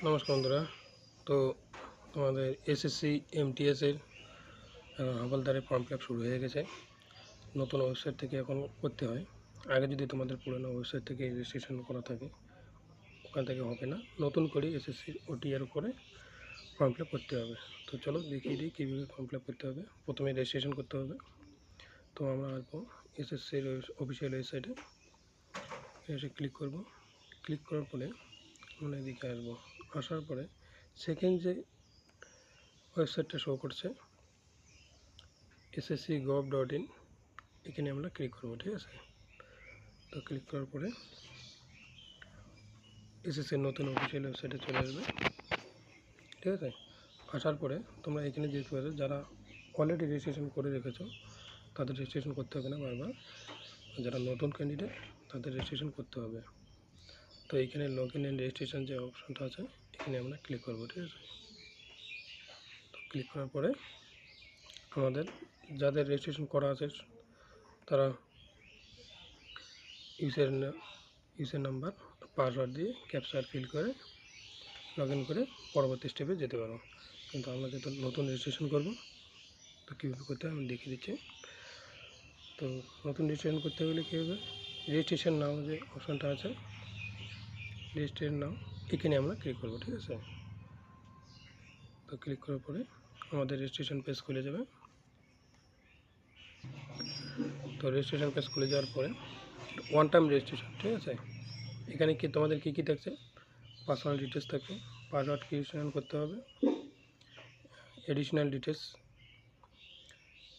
নমস্কার বন্ধুরা। তো তোমাদের এসএসসি এমটিএসের হাবলদারের ফর্ম ফিল আপ শুরু হয়ে গেছে। নতুন ওয়েবসাইট থেকে এখন করতে হয়। আগে যদি তোমাদের পুরনো ওয়েবসাইট থেকে রেজিস্ট্রেশন করা থাকে ওখান থেকে হবে না, নতুন করে এসএসসি ওটিআর করে ফর্ম ফিল আপ করতে হবে। তো চলো দেখিয়ে দিই কীভাবে ফর্ম ফিল আপ করতে হবে। প্রথমে রেজিস্ট্রেশন করতে হবে। তো আমরা আসবো এসএসসির অফিসিয়াল ওয়েবসাইটে, এসে ক্লিক করব। ক্লিক করার পরে আমরা এদিকে আসবো। আসার পরে সেকেন্ড যে ওয়েবসাইটটা শো করছে ssc.gov.in, এখানে আমরা ক্লিক করবো। ঠিক আছে, তো ক্লিক করার পরে এসএসসির নতুন অফিসিয়াল ওয়েবসাইটে চলে আসবে। ঠিক আছে, আসার পরে তোমরা এখানে দেখতে পাচ্ছ যারা অলরেডি রেজিস্ট্রেশন করে রেখেছো তাদের রেজিস্ট্রেশন করতে হবে না বারবার, যারা নতুন ক্যান্ডিডেট তাদের রেজিস্ট্রেশন করতে হবে। তো এইখানে লগ ইন অ্যান্ড রেজিস্ট্রেশন যে অপশনটা আছে এখানে আমরা ক্লিক করবো। ঠিক আছে, তো ক্লিক করার পরে আমাদের যাদের রেজিস্ট্রেশন করা আছে তারা ইউজার নাম্বার পাসওয়ার্ড দিয়ে ক্যাপচার ফিল করে লগ ইন করে পরবর্তী স্টেপে যেতে পারো। কিন্তু আমরা যেহেতু নতুন রেজিস্ট্রেশন করব তো কীভাবে করতে হবে আমি দেখিয়ে দিচ্ছি। তো নতুন রেজিস্ট্রেশন করতে গেলে কী হবে, রেজিস্ট্রেশন নাও যে অপশানটা আছে রেজিস্ট্রেশন নাও এখানে আমরা ক্লিক করব। ঠিক আছে, তো ক্লিক করার পরে আমাদের রেজিস্ট্রেশন পেজ খুলে যাবে। তো রেজিস্ট্রেশন পেজ খুলে যাওয়ার পরে ওয়ান টাইম রেজিস্ট্রেশন। ঠিক আছে, এখানে কি তোমাদের কী থাকছে, পার্সোনাল ডিটেলস থাকবে, পাসওয়ার্ড ক্রিয়েশন করতে হবে, এডিশনাল ডিটেলস,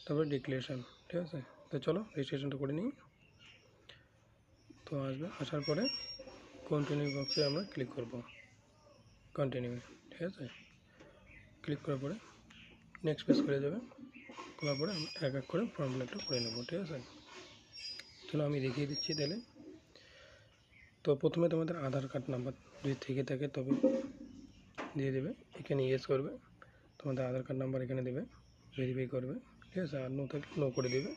তারপরে ডিক্লারেশন। ঠিক আছে, তো চলো রেজিস্ট্রেশনটা করে নিই। তো আসবে, আসার পরে কন্টিনিউ বক্সে আমরা ক্লিক করব, কন্টিনিউ। ঠিক আছে, ক্লিক করার পরে নেক্সট পেজ করে যাবে। করার পরে আমরা এক এক করে ফর্ম ফিল আপটা করে নেব। ঠিক আছে, চলো আমি দেখিয়ে দিচ্ছি তাহলে। তো প্রথমে তোমাদের আধার কার্ড নাম্বার যদি থেকে থাকে তবে দিয়ে দেবে, এখানে ইয়েস করবে, তোমাদের আধার কার্ড নাম্বার এখানে দেবে, ভেরিফাই করবে। ঠিক আছে, আর নো থাকলে নো করে দেবে।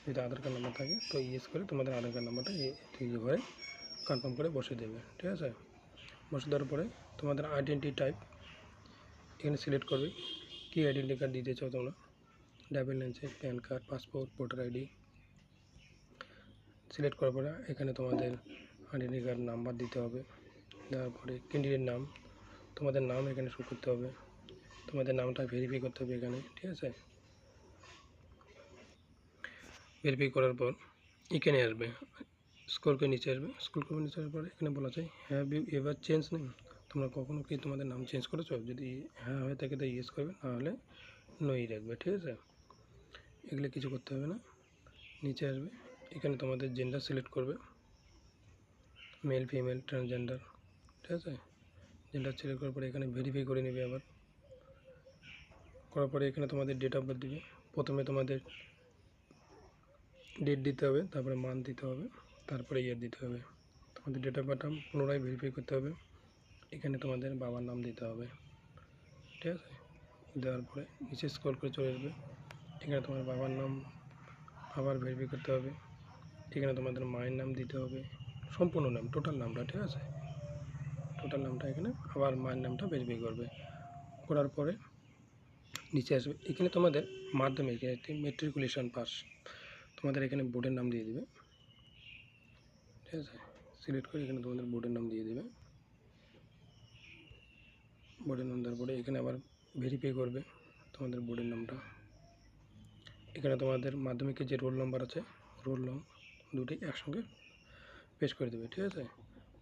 যদি আধার কার্ড নাম্বার থাকে তো ইয়েস করে তোমাদের আধার কার্ড নাম্বারটা এই ঘরে কনফার্ম করে বসে দেবে। ঠিক আছে, বসে দেওয়ার পরে তোমাদের আইডেন্টি টাইপ এখানে সিলেক্ট করবে, কী আইডেন্টি কার্ড দিতে চাও তোমরা, driving licence, pan card, passport, voter ID. Select করার পরে এখানে তোমাদের আইডেন্টি কার্ড নাম্বার দিতে হবে। দেওয়ার পরে ক্যান্ডিডেট নাম, তোমাদের নাম এখানে শো করতে হবে, তোমাদের নামটা ভেরিফাই করতে হবে এখানে। ঠিক আছে, ভেরিফাই করার পর এখানে আসবে, স্ক্রল করে নিচে আসবে। স্ক্রল করে নিচে আসার পরে এখানে বলা যায় have you ever change name, তোমরা কখনো কি তোমাদের নাম চেঞ্জ করেছো? যদি হ্যাঁ হয়ে থাকে তো ইয়েস করবে, নাহলে নই রাখবে। ঠিক আছে, এগুলো কিছু করতে হবে না। নিচে আসবে, এখানে তোমাদের জেন্ডার সিলেক্ট করবে, মেল, ফিমেল, ট্রান্সজেন্ডার। ঠিক আছে, জেন্ডার সিলেক্ট করার পরে এখানে ভেরিফাই করে নেবে। আবার করার পরে এখানে তোমাদের ডেট অফ বার্থ দিবে। প্রথমে তোমাদের ডেট দিতে হবে, তারপরে মান্থ দিতে হবে, তারপরে ইয়ার দিতে হবে। তোমাদের ডেট অফ বার্থটা পুনরায় ভেরিফাই করতে হবে, এখানে তোমাদের বাবার নাম দিতে হবে। ঠিক আছে, দেওয়ার পরে নিচে স্ক্রল করে চলে আসবে, এখানে তোমার বাবার নাম আবার ভেরিফাই করতে হবে, এখানে তোমাদের মায়ের নাম দিতে হবে, সম্পূর্ণ নাম, টোটাল নামটা। ঠিক আছে, টোটাল নামটা এখানে আবার মায়ের নামটা ভেরিফাই করবে। করার পরে নিচে আসবে, এখানে তোমাদের মাধ্যমিক মেট্রিকুলেশন পাস, তোমাদের এখানে বোর্ডের নাম দিয়ে দেবে। ঠিক আছে, সিলেক্ট করে এখানে তোমাদের বোর্ডের নাম দিয়ে দেবে। বোর্ডের নাম দেওয়ার পরে এখানে আবার ভেরিফাই করবে তোমাদের বোর্ডের নামটা। এখানে তোমাদের মাধ্যমিকের যে রোল নাম্বার আছে রোল নাম দুটি একসঙ্গে পেশ করে দেবে। ঠিক আছে,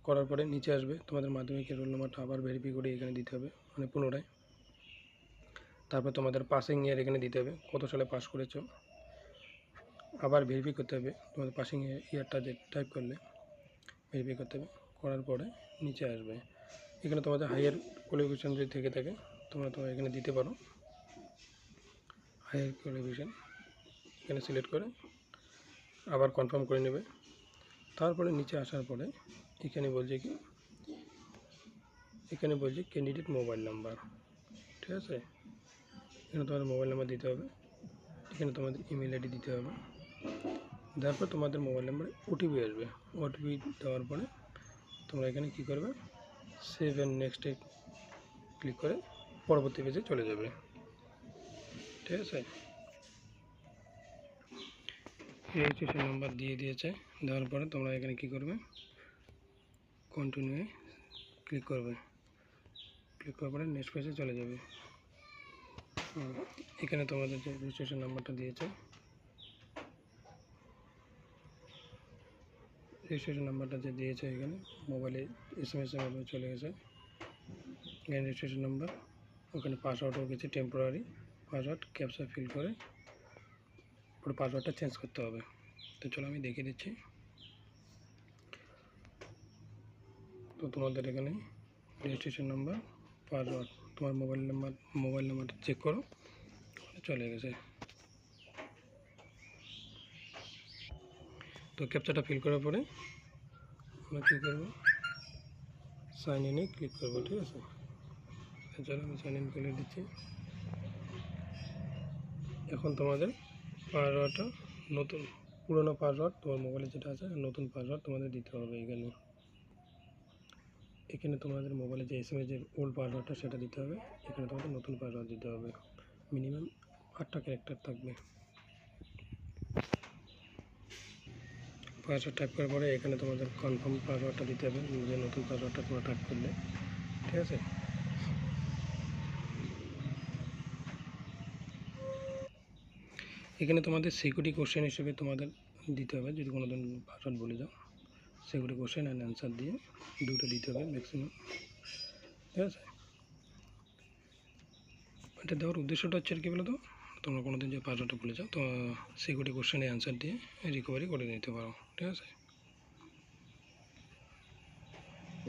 করার পরে নিচে আসবে, তোমাদের মাধ্যমিকের রোল নাম্বারটা আবার ভেরিফাই করে এখানে দিতে হবে, মানে পুনরায়। তারপর তোমাদের পাসিং ইয়ার এখানে দিতে হবে, কত সালে পাস করেছো, আবার ভেরিফাই করতে হবে। তোমাদের পাসিং ইয়ারটা যে টাইপ করলে ভেরিফাই করতে হবে। করার পরে নিচে আসবে, এখানে তোমাদের হায়ার কোয়ালিফিকেশান যদি থেকে থাকে তোমরা এখানে দিতে পারো, হায়ার কোয়ালিফিকেশান এখানে সিলেক্ট করে আবার কনফার্ম করে নেবে। তারপরে নিচে আসার পরে এখানে বলছে ক্যান্ডিডেট মোবাইল নাম্বার। ঠিক আছে, এখানে তোমাদের মোবাইল নাম্বার দিতে হবে, এখানে তোমাদের ইমেল আইডি দিতে হবে। তারপর তোমাদের মোবাইল নাম্বারে ওটিপি আসবে, ওটিপি দেওয়ার পরে তোমরা এখানে কী করবে, সেভ অ্যান্ড নেক্সটে ক্লিক করে পরবর্তী পেজে চলে যাবে। ঠিক আছে, রেজিস্ট্রেশন নাম্বার দিয়ে দিয়েছে। দেওয়ার পরে তোমরা এখানে কী করবে, কন্টিনিউ ক্লিক করবে। ক্লিক করার পরে নেক্সট পেজে চলে যাবে। এখানে তোমাদের যে রেজিস্ট্রেশন নাম্বারটা দিয়েছে, রেজিস্ট্রেশন নাম্বারটা যে দিয়েছে এখানে মোবাইলে SMS-এর মাধ্যমে চলে গেছে। এখানে রেজিস্ট্রেশন নাম্বার, ওখানে পাসওয়ার্ডও গেছে, টেম্পোরারি পাসওয়ার্ড, ক্যাপচা ফিল করে পুরো পাসওয়ার্ডটা চেঞ্জ করতে হবে। তো চলো আমি দেখিয়ে দিচ্ছি। তো তোমাদের এখানে রেজিস্ট্রেশন নাম্বার, পাসওয়ার্ড, তোমার মোবাইল নাম্বারটা চেক করো, চলে গেছে। তো ক্যাপচাটা ফিল করার পরে আমরা কী করবো, সাইন ইনে ক্লিক করবো। ঠিক আছে, চলো আমি সাইন ইন করে দিচ্ছি। এখন তোমাদের পাসওয়ার্ডটা নতুন, পুরোনো পাসওয়ার্ড তোমার মোবাইলে যেটা আছে নতুন পাসওয়ার্ড তোমাদের দিতে হবে। এখানে তোমাদের মোবাইলে যে SMS যে ওল্ড পাসওয়ার্ডটা সেটা দিতে হবে, এখানে তোমাদের নতুন পাসওয়ার্ড দিতে হবে। মিনিমাম 8টা ক্যারেক্টার থাকবে। পাসওয়ার্ড টাইপ করার পরে এখানে তোমাদের কনফার্ম পাসওয়ার্ডটা দিতে হবে, যে নতুন পাসওয়ার্ডটা তোমরা টাইপ করলে। ঠিক আছে, এখানে তোমাদের সিকিউরিটি কোশ্চেন হিসেবে তোমাদের দিতে হবে, যদি কোনো দিন পাসওয়ার্ড বলে যাও, সিকিউরিটি কোশ্চেন অ্যান্ড অ্যান্সার দিয়ে দুটো দিতে হবে ম্যাক্সিমাম। ঠিক আছে, এটা দেওয়ার উদ্দেশ্যটা হচ্ছে কী বলো তো, তোমরা কোনো দিন যে পাসওয়ার্ডটা ভুলে যাও তো সিকিউরিটি কোশ্চেনে অ্যান্সার দিয়ে রিকভারি করে নিতে পারো। ঠিক আছে,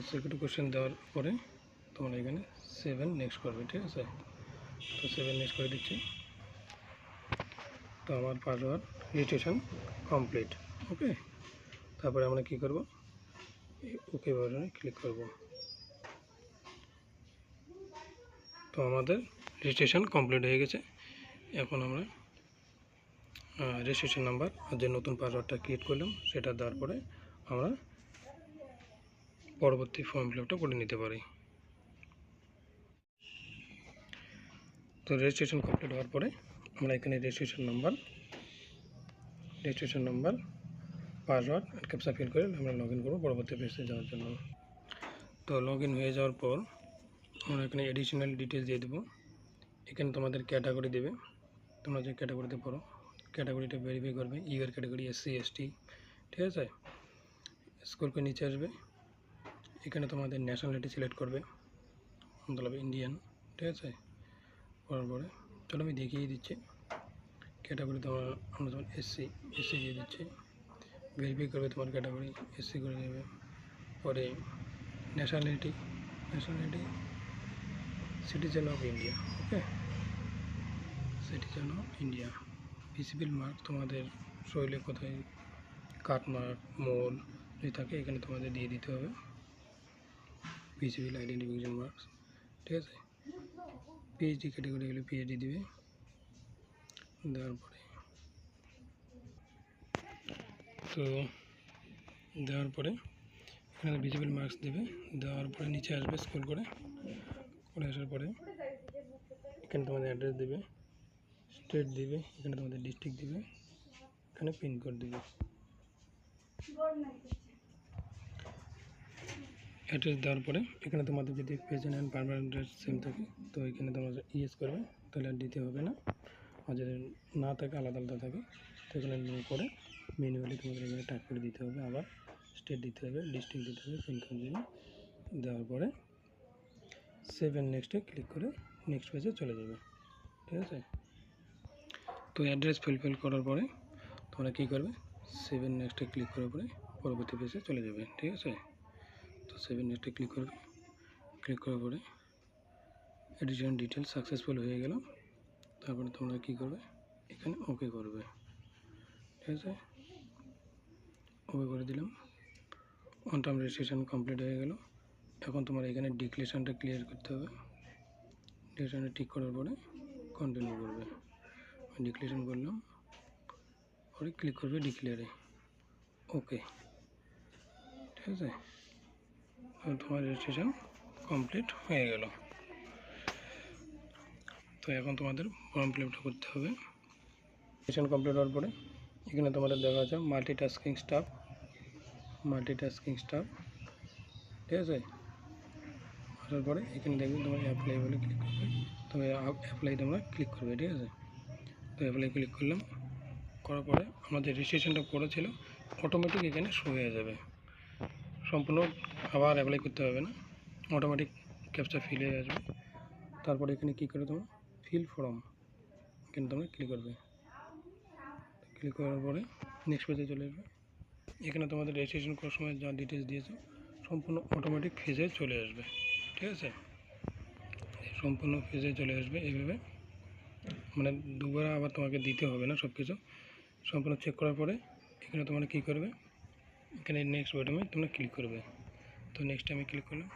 সিকিউরিটি কোশ্চেন দেওয়ার পরে তোমরা এখানে 7 নেক্সট করবে। ঠিক আছে, তো 7 নেক্সট করে দিচ্ছি। তো আমার পাসওয়ার্ড রেজিস্ট্রেশন কমপ্লিট। ওকে, তারপরে আমরা কী করব, ওকে বাটনে ক্লিক করব। তো আমাদের রেজিস্ট্রেশন কমপ্লিট হয়ে গেছে। এখন আমরা রেজিস্ট্রেশন নাম্বার আর যে নতুন পাসওয়ার্ডটা ক্রিয়েট করলাম সেটা দেওয়ার পরে আমরা পরবর্তী ফর্ম ফিল আপটা করে নিতে পারি। তো রেজিস্ট্রেশন কমপ্লিট হওয়ার পরে আমরা এখানে রেজিস্ট্রেশন নাম্বার পাসওয়ার্ড আর ক্যাপচা ফিল করে আমরা লগ ইন করবো পরবর্তী পেজে যাওয়ার জন্য। তো লগ ইন হয়ে যাওয়ার পর আমরা এখানে এডিশনাল ডিটেলস দিয়ে দেবো। এখানে তোমাদের ক্যাটাগরি দেবে, তোমরা যে ক্যাটাগরিতে পড়ো ক্যাটাগরিটা ভেরিফাই করবে, ইউআর ক্যাটাগরি SC ST। ঠিক আছে, স্ক্রল করে নিচে আসবে, এখানে তোমাদের ন্যাশনালিটি সিলেক্ট করবে, মতলব ইন্ডিয়ান। ঠিক আছে, করার পরে চলো আমি দেখিয়ে দিচ্ছি। ক্যাটাগরি আমরা তোমার SC দিয়ে দিচ্ছি, ভেরিফাই করবে তোমার ক্যাটাগরি SC করে দেবে। পরে nationality citizen of India. Okay, citizen of India. Visible mark তোমাদের শরীরে কোথায় কাট মার্ক মোল যদি থাকে এখানে তোমাদের দিয়ে দিতে হবে, ভিজিবল আইডেন্টিফিকেশন মার্কস। ঠিক আছে, PhD ক্যাটাগরি হলে PhD দিবে। দেওয়ার পরে এখানে ভিজিবল মার্কস দেবে। দেওয়ার পরে নিচে আসবে, স্ক্রল করে আসার পরে এখানে তোমাদের অ্যাড্রেস দেবে, স্টেট দিবে, এখানে তোমাদের ডিস্ট্রিক্ট দিবে, এখানে পিনকোড দিবে। অ্যাড্রেস দেওয়ার পরে এখানে তোমাদের যদি present and permanent address same থাকে তো এখানে তোমরা ইয়েস করবে, তাহলে আর দিতে হবে না। আর যদি না থাকে, আলাদা থাকে, তো এখানে নো করে ম্যানুয়ালি তোমাদের এখানে টাইপ করে দিতে হবে। আবার স্টেট দিতে হবে, ডিস্ট্রিক্ট দিতে হবে, পিনকোড দিবে। দেওয়ার পরে 7 নেক্সটে ক্লিক করে নেক্সট পেজে চলে যাবে। ঠিক আছে, তো অ্যাড্রেস ফিল করার পরে তোমরা কী করবে, 7 নেক্সটে ক্লিক করার পরে পরবর্তী পেজে চলে যাবে। ঠিক আছে, তো 7 নেক্সটে ক্লিক করবে। ক্লিক করার পরে এডিশন ডিটেলস সাকসেসফুল হয়ে গেল। তারপরে তোমরা কী করবে, এখানে ওকে করবে। ঠিক আছে, ওকে করে দিলাম। অন টার্ম রেজিস্ট্রেশন কমপ্লিট হয়ে গেল। এখন তোমার এখানে ডিক্লেরেশনটা ক্লিয়ার করতে হবে। ডিক্লেরেশনটা ঠিক করার পরে কন্টিনিউ করবে। ডিক্লেরেশন করলাম, পরে ক্লিক করবে ডিক্লেয়ারে, ওকে। ঠিক আছে, তোমার রেজিস্ট্রেশন কমপ্লিট হয়ে গেল। তো এখন তোমাদের ফর্ম ফিল আপটা করতে হবে। সেশন কমপ্লিট হওয়ার পরে এখানে তোমাদের দেখা যাচ্ছে মাল্টিটাস্কিং স্টাফ, ঠিক আছে। আসার পরে এখানে দেখবে তোমার অ্যাপ্লাই বলে ক্লিক করবে, তবে অ্যাপ্লাই তোমরা ক্লিক করবে, ঠিক আছে। তো অ্যাপ্লাই ক্লিক করলাম, করার পরে আমাদের রেজিস্ট্রেশনটা করেছিল অটোমেটিক এখানে শো হয়ে যাবে, সম্পূর্ণ আবার অ্যাপ্লাই করতে হবে না, অটোমেটিক ক্যাপচা ফিল হয়ে আসবে। তারপরে এখানে কী করে তোমরা ফিল ফর্ম এখানে তোমরা ক্লিক করবে, ক্লিক করার পরে নেক্সট পেজে চলে আসবে। এখানে তোমাদের রেজিস্ট্রেশন করার সময় যা ডিটেলস দিয়েছো সম্পূর্ণ অটোমেটিক ফেজে চলে আসবে, ঠিক আছে। সম্পূর্ণ ফেজে চলে আসবে এইভাবে, মানে দুবার আবার তোমাকে দিতে হবে না, সব কিছু সম্পূর্ণ চেক করার পরে এখানে তোমরা কী করবে, এখানে নেক্সট বাটনে তোমরা ক্লিক করবে। তো নেক্সট আমি ক্লিক করলাম,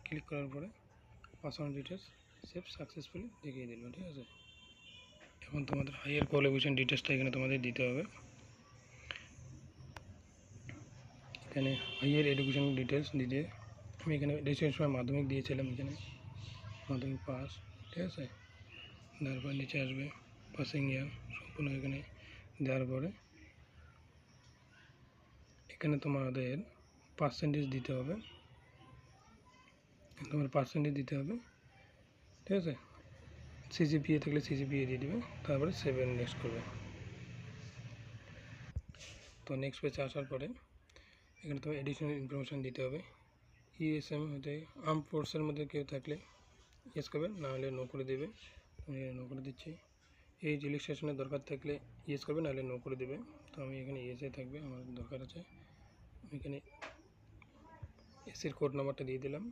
ক্লিক করার পরে পার্সোনাল ডিটেলস সেভ সাকসেসফুলি দেখিয়ে দিল, ঠিক আছে। এখন তোমাদের হাইয়ার কোয়ালিফিকেশন ডিটেলসটা এখানে তোমাদের দিতে হবে। এখানে হাইয়ার এডুকেশন ডিটেলস দিতে আমি এখানে রেজিস্ট্রেশনের সময় মাধ্যমিক দিয়েছিলাম, এখানে মাধ্যমিক পাস, ঠিক আছে। তারপর নিচে আসবে পাসিং ইয়ার সম্পূর্ণ এখানে দেওয়ার পরে এখানে তোমাদের পার্সেন্টেজ দিতে হবে, তোমার পার্সেন্টেজ দিতে হবে, ঠিক আছে। সিজিপিএ থাকলে সিজিপিএ দিয়ে দেবে, তারপরে 7 নেক্সট করবে। তো নেক্সট পেজে আসার পরে এখানে তোমার এডিশনাল ইনফরমেশান দিতে হবে। ইএসএম হতে আর্ম ফোর্সের মধ্যে কেউ থাকলে ইয়েস করবে, নাহলে নো করে দেবে, আমি নো করে দিচ্ছি। এই রেজিস্ট্রেশনের দরকার থাকলে ইয়েস করবে, নাহলে নো করে দেবে। তো আমি এখানে ইয়েসে থাকবে, আমার দরকার আছে। এখানে এসির কোড নাম্বারটা দিয়ে দিলাম।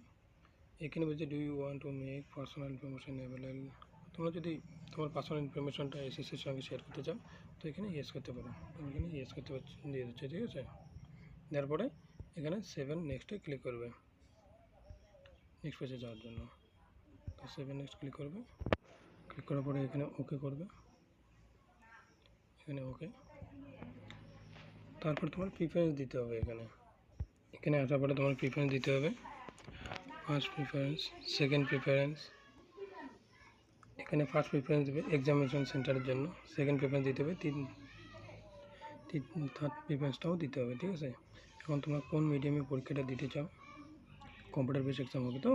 এখানে বলছে do you want to make personal information available, তোমরা যদি তোমার পার্সোনাল ইনফরমেশনটা এসএসসির সঙ্গে শেয়ার করতে চাও তো এখানে ইয়েস করতে পারো, আমি এখানে ইয়েস করতে দিয়ে দিচ্ছি, ঠিক আছে। দেওয়ার পরে এখানে 7 নেক্সটে ক্লিক করবে নেক্সট পেজে যাওয়ার জন্য। তো 7 নেক্সট ক্লিক করবে, ক্লিক করার পরে এখানে ওকে করবে, এখানে ওকে। তারপর তোমার প্রিফারেন্স দিতে হবে, এখানে আসার পরে তোমার প্রিফারেন্স দিতে হবে, ফার্স্ট প্রিফারেন্স, সেকেন্ড প্রিফারেন্স। এখানে ফার্স্ট প্রিফারেন্স দেবে এক্সামিনেশন সেন্টারের জন্য, সেকেন্ড প্রিফারেন্স দিতে হবে, থার্ড প্রিফারেন্সটাও দিতে হবে, ঠিক আছে। এখন তোমরা কোন মিডিয়ামে পরীক্ষাটা দিতে চাও, কম্পিউটার বেস এক্সাম হবে, তো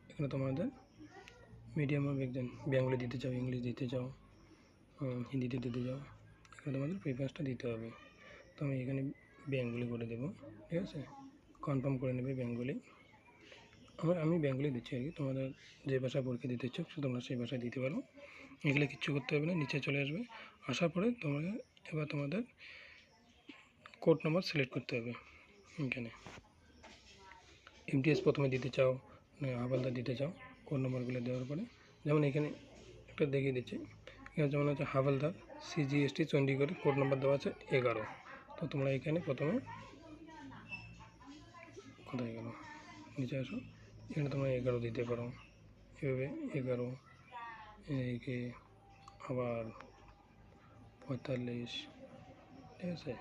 এখানে তোমাদের মিডিয়াম অফ এক্সাম বেঙ্গলি দিতে চাও, ইংলিশ দিতে চাও, হিন্দিতে দিতে চাও, এখানে তোমাদের প্রিফারেন্সটা দিতে হবে। তো আমি এখানে বেঙ্গলি করে দেবো, ঠিক আছে। কনফার্ম করে নেবে বেঙ্গলি, আমি বেঙ্গলি দিচ্ছি আর কি, তোমাদের যে ভাষায় পরীক্ষা দিতে ইচ্ছুক তোমরা সেই ভাষায় দিতে পারো। এগুলো কিচ্ছু করতে হবে না, নিচে চলে আসবে। আসার পরে তোমরা এবার তোমাদের কোড নাম্বার সিলেক্ট করতে হবে। এখানে এমটিএস প্রথমে দিতে চাও না হাওলদার দিতে চাও, কোড নাম্বারগুলো দেওয়ার পরে যেমন এখানে একটা দেখিয়ে দিচ্ছি, এখানে যেমন হচ্ছে হাওলদার সিজিএসটি চণ্ডীগড়ে কোড নাম্বার দেওয়া আছে 11। তো তোমরা এখানে প্রথমে কোথায় গেল, নিচে আসো, এখানে তোমরা 11 দিতে পারো, এভাবে 11 এদিকে আবার 45, ঠিক আছে।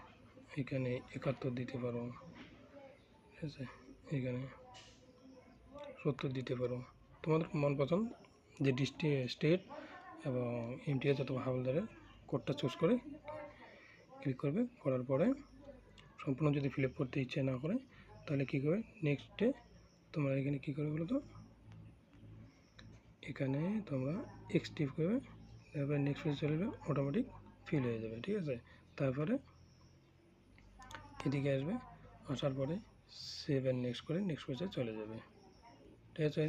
এখানে 71 দিতে পারো, ঠিক আছে। এখানে 70 দিতে পারো, তোমাদের মন পছন্দ যে স্টেট এবং এমটিএস অথবা হাওলদারের কোডটা চুজ করে ক্লিক করবে। করার পরে সম্পূর্ণ যদি ফিল আপ করতে ইচ্ছে না করে তাহলে কী করবে, নেক্সটে তোমরা এখানে কী করবে বলো তো, এখানে তোমরা এক্সটিভ করবে, তারপরে নেক্সট পেজে চলে যাবে, অটোমেটিক ফিল হয়ে যাবে, ঠিক আছে। তারপরে এদিকে আসবে, আসার পরে 7 নেক্সট করে নেক্সট পেজে চলে যাবে, ঠিক আছে।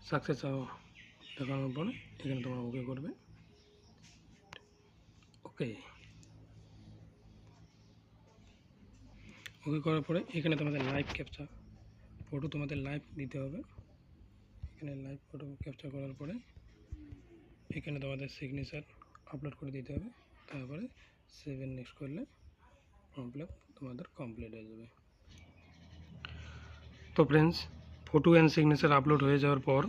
সাকসেস দেখানোর পরে এখানে তোমরা ওকে করবে, ওকে ওকে করার পরে এখানে তোমাদের লাইভ ক্যাপচার ফটো তোমাদের লাইভ দিতে হবে। এখানে লাইভ ফটো ক্যাপচার করার পরে এখানে তোমাদের সিগনেচার আপলোড করে দিতে হবে। তারপরে 7 নেক্সট করলে ফর্ম ফিল আপ তোমাদের কমপ্লিট হয়ে যাবে। তো friends, photo and signature upload হয়ে যাওয়ার পর,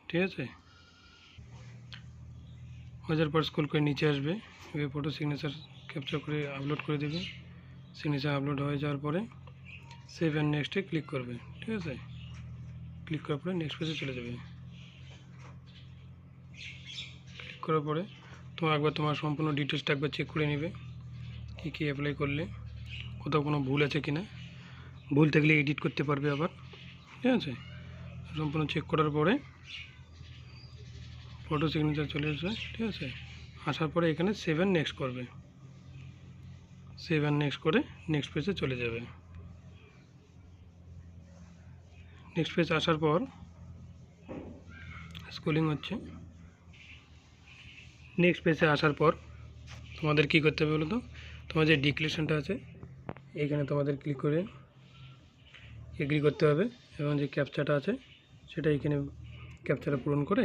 ঠিক আছে, হয়ে যাওয়ার পর স্ক্রল করে নিচে আসবে, এবার ফটো সিগনেচার ক্যাপচার করে আপলোড করে দেবে। সিগনেচার আপলোড হয়ে যাওয়ার পরে সেভ অ্যান্ড নেক্সটে ক্লিক করবে, ঠিক আছে। ক্লিক করার পরে নেক্সট পেজে চলে যাবে। করার পরে তোমার একবার তোমার সম্পূর্ণ ডিটেলসটা একবার চেক করে নেবে, কী কী অ্যাপ্লাই করলে, কোথাও কোনো ভুল আছে কি না। ভুল থাকলে এডিট করতে পারবে আবার, ঠিক আছে। সম্পূর্ণ চেক করার পরে ফটো সিগনেচার চলে আসবে, ঠিক আছে। আসার পরে এখানে সেভ অ্যান্ড নেক্সট করবে, সেভ অ্যান্ড নেক্সট করে নেক্সট পেজে চলে যাবে। নেক্সট পেজ আসার পর স্ক্রলিং হচ্ছে, নেক্সট পেজে আসার পর তোমাদের কী করতে হবে বলো তো, তোমার যে ডিক্লারেশনটা আছে এইখানে তোমাদের ক্লিক করে এগ্রি করতে হবে, এবং যে ক্যাপচাটা আছে সেটা এখানে ক্যাপচাটা পূরণ করে,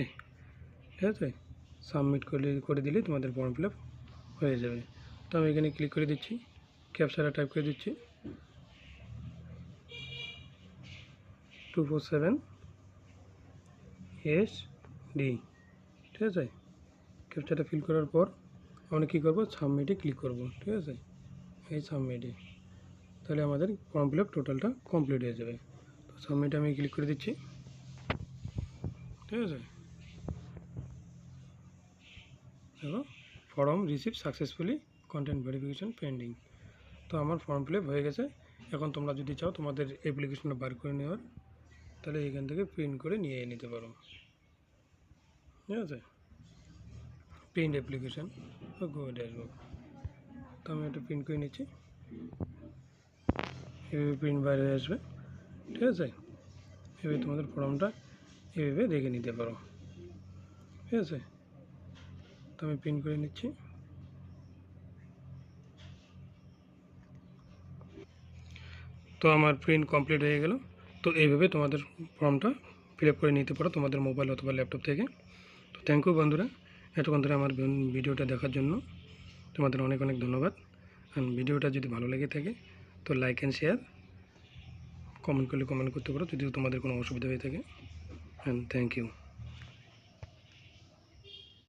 ঠিক আছে, সাবমিট করে দিলে তোমাদের ফর্ম ফিল আপ হয়ে যাবে। তো আমি এখানে ক্লিক করে দিচ্ছি, ক্যাপচাটা টাইপ করে দিচ্ছি 247SD, ঠিক আছে। ক্যাপচাটা ফিল করার পর আমরা কী করবো, সাবমিটে ক্লিক করব, ঠিক আছে। এই সাবমিটে তাহলে আমাদের ফর্ম ফিল আপ টোটালটা কমপ্লিট হয়ে যাবে। তো সাবমিটে আমি ক্লিক করে দিচ্ছি, ঠিক আছে। দেখো form receive successfully, content verification pending. তো আমার ফর্ম ফিল আপ হয়ে গেছে। এখন তোমরা যদি চাও তোমাদের অ্যাপ্লিকেশনটা বার করে নেওয়ার, তাহলে এখান থেকে প্রিন্ট করে নিয়ে নিতে পারো, ঠিক আছে। প্রিন্ট অ্যাপ্লিকেশন গো ড্যাশবোর্ড, তো আমি একটা প্রিন্ট করে নিচ্ছি, এভাবে প্রিন্ট বাইরে আসবে, ঠিক আছে। এভাবে তোমাদের ফর্মটা এভাবে দেখে নিতে পারো, ঠিক আছে। তো আমি প্রিন্ট করে নিচ্ছি। তো আমার প্রিন্ট কমপ্লিট হয়ে গেল। তো এইভাবে তোমাদের ফর্মটা ফিল আপ করে নিতে পারো তোমাদের মোবাইল অথবা ল্যাপটপ থেকে। তো থ্যাংক ইউ বন্ধুরা, এতক্ষণ ধরে আমার ভিডিওটা দেখার জন্য তোমাদের অনেক অনেক ধন্যবাদ। অ্যান্ড ভিডিওটা যদি ভালো লেগে থাকে তো লাইক অ্যান্ড শেয়ার, কমেন্ট করলে কমেন্ট করতে পারো যদি তোমাদের কোনো অসুবিধা হয়ে থাকে। And thank you.